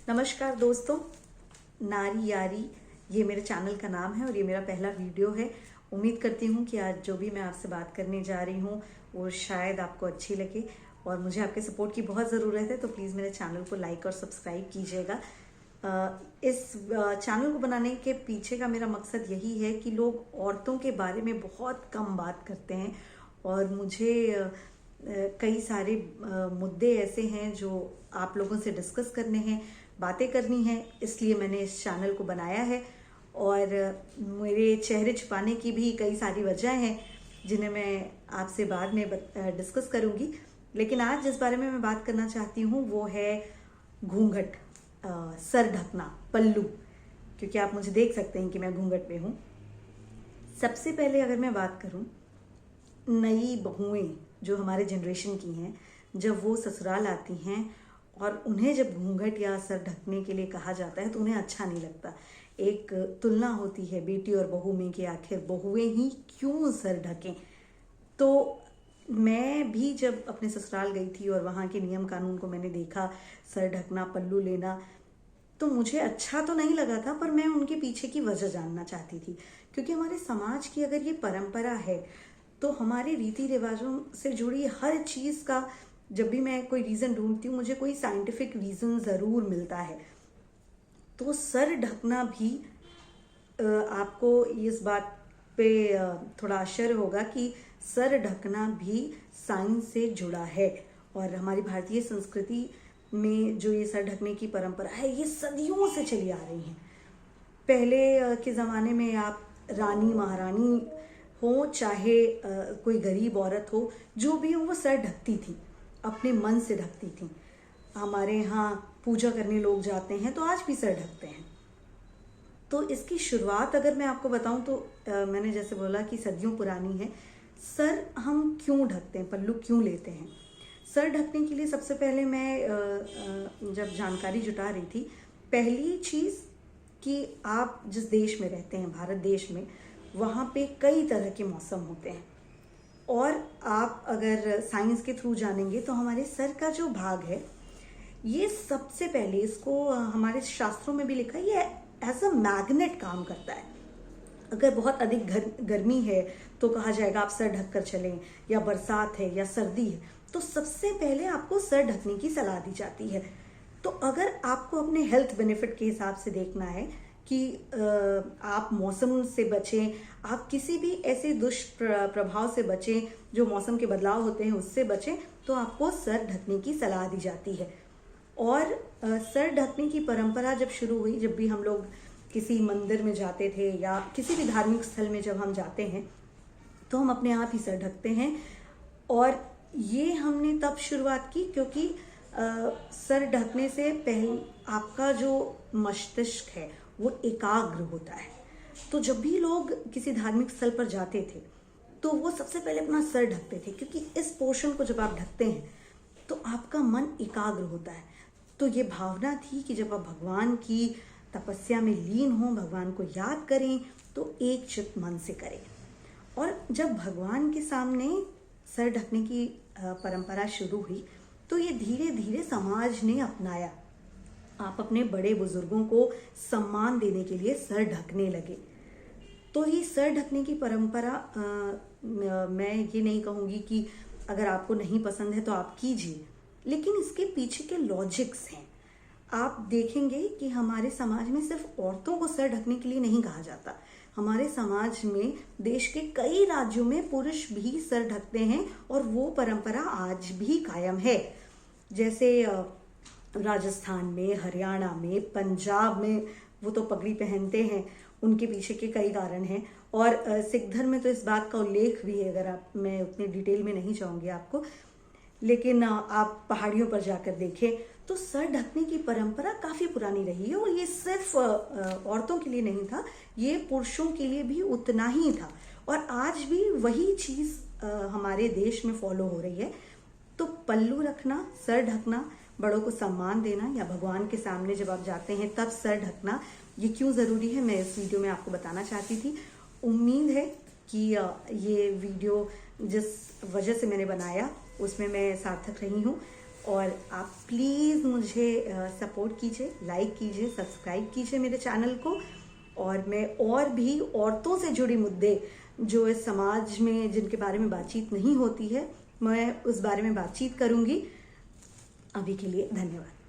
नमस्कार दोस्तों, नारी यारी ये मेरे चैनल का नाम है और ये मेरा पहला वीडियो है। उम्मीद करती हूँ कि आज जो भी मैं आपसे बात करने जा रही हूँ वो शायद आपको अच्छी लगे और मुझे आपके सपोर्ट की बहुत ज़रूरत है, तो प्लीज़ मेरे चैनल को लाइक और सब्सक्राइब कीजिएगा। इस चैनल को बनाने के पीछे का मेरा मकसद यही है कि लोग औरतों के बारे में बहुत कम बात करते हैं और मुझे कई सारे मुद्दे ऐसे हैं जो आप लोगों से डिस्कस करने हैं, बातें करनी है, इसलिए मैंने इस चैनल को बनाया है। और मेरे चेहरे छुपाने की भी कई सारी वजह हैं जिन्हें मैं आपसे बाद में डिस्कस करूंगी। लेकिन आज जिस बारे में मैं बात करना चाहती हूँ वो है घूंघट, सर ढकना, पल्लू, क्योंकि आप मुझे देख सकते हैं कि मैं घूंघट में हूँ। सबसे पहले अगर मैं बात करूँ, नई बहुएं जो हमारे जनरेशन की हैं, जब वो ससुराल आती हैं और उन्हें जब घूंघट या सर ढकने के लिए कहा जाता है तो उन्हें अच्छा नहीं लगता। एक तुलना होती है बेटी और बहू में कि आखिर बहुएं ही क्यों सर ढकें। तो मैं भी जब अपने ससुराल गई थी और वहाँ के नियम कानून को मैंने देखा, सर ढकना, पल्लू लेना, तो मुझे अच्छा तो नहीं लगा था, पर मैं उनके पीछे की वजह जानना चाहती थी। क्योंकि हमारे समाज की अगर ये परंपरा है तो हमारे रीति रिवाजों से जुड़ी हर चीज़ का जब भी मैं कोई रीज़न ढूंढती हूँ मुझे कोई साइंटिफिक रीज़न ज़रूर मिलता है। तो सर ढकना भी आपको इस बात पे थोड़ा आश्चर्य होगा कि सर ढकना भी साइंस से जुड़ा है। और हमारी भारतीय संस्कृति में जो ये सर ढकने की परंपरा है ये सदियों से चली आ रही है। पहले के ज़माने में आप रानी महारानी हो चाहे कोई गरीब औरत हो, जो भी हो वो सर ढकती थी, अपने मन से ढकती थी। हमारे यहाँ पूजा करने लोग जाते हैं तो आज भी सर ढकते हैं। तो इसकी शुरुआत अगर मैं आपको बताऊं तो मैंने जैसे बोला कि सदियों पुरानी है। सर हम क्यों ढकते हैं, पल्लू क्यों लेते हैं? सर ढकने के लिए सबसे पहले मैं जब जानकारी जुटा रही थी, पहली चीज़ कि आप जिस देश में रहते हैं, भारत देश में, वहाँ पे कई तरह के मौसम होते हैं। और आप अगर साइंस के थ्रू जानेंगे तो हमारे सर का जो भाग है ये सबसे पहले, इसको हमारे शास्त्रों में भी लिखा है, ये एज अ मैग्नेट काम करता है। अगर बहुत अधिक गर्मी है तो कहा जाएगा आप सर ढक कर चलें, या बरसात है या सर्दी है तो सबसे पहले आपको सर ढकने की सलाह दी जाती है। तो अगर आपको अपने हेल्थ बेनिफिट के हिसाब से देखना है कि आप मौसम से बचें, आप किसी भी ऐसे दुष्प्रभाव से बचें जो मौसम के बदलाव होते हैं उससे बचें, तो आपको सर ढकने की सलाह दी जाती है। और सर ढकने की परंपरा जब शुरू हुई, जब भी हम लोग किसी मंदिर में जाते थे या किसी भी धार्मिक स्थल में जब हम जाते हैं तो हम अपने आप ही सर ढकते हैं। और ये हमने तब शुरुआत की क्योंकि सर ढकने से पहले आपका जो मस्तिष्क है वो एकाग्र होता है। तो जब भी लोग किसी धार्मिक स्थल पर जाते थे तो वो सबसे पहले अपना सर ढकते थे, क्योंकि इस पोर्शन को जब आप ढकते हैं तो आपका मन एकाग्र होता है। तो ये भावना थी कि जब आप भगवान की तपस्या में लीन हो, भगवान को याद करें तो एक चित्त मन से करें। और जब भगवान के सामने सर ढकने की परंपरा शुरू हुई तो ये धीरे धीरे समाज ने अपनाया। आप अपने बड़े बुजुर्गों को सम्मान देने के लिए सर ढकने लगे। तो ये सर ढकने की परंपरा मैं ये नहीं कहूँगी कि अगर आपको नहीं पसंद है तो आप कीजिए, लेकिन इसके पीछे के लॉजिक्स हैं। आप देखेंगे कि हमारे समाज में सिर्फ औरतों को सर ढकने के लिए नहीं कहा जाता। हमारे समाज में देश के कई राज्यों में पुरुष भी सर ढकते हैं और वो परंपरा आज भी कायम है। जैसे राजस्थान में, हरियाणा में, पंजाब में वो तो पगड़ी पहनते हैं, उनके पीछे के कई कारण हैं। और सिख धर्म में तो इस बात का उल्लेख भी है, अगर आप, मैं उतनी डिटेल में नहीं जाऊंगी आपको, लेकिन आप पहाड़ियों पर जाकर देखें तो सर ढकने की परंपरा काफ़ी पुरानी रही है। और ये सिर्फ औरतों के लिए नहीं था, ये पुरुषों के लिए भी उतना ही था। और आज भी वही चीज़ हमारे देश में फॉलो हो रही है। तो पल्लू रखना, सर ढकना, बड़ों को सम्मान देना, या भगवान के सामने जब आप जाते हैं तब सर ढकना, ये क्यों ज़रूरी है मैं इस वीडियो में आपको बताना चाहती थी। उम्मीद है कि ये वीडियो जिस वजह से मैंने बनाया उसमें मैं सार्थक रही हूँ। और आप प्लीज़ मुझे सपोर्ट कीजिए, लाइक कीजिए, सब्सक्राइब कीजिए मेरे चैनल को। और मैं और भी औरतों से जुड़ी मुद्दे जो इस समाज में जिनके बारे में बातचीत नहीं होती है, मैं उस बारे में बातचीत करूंगी। अभी के लिए धन्यवाद।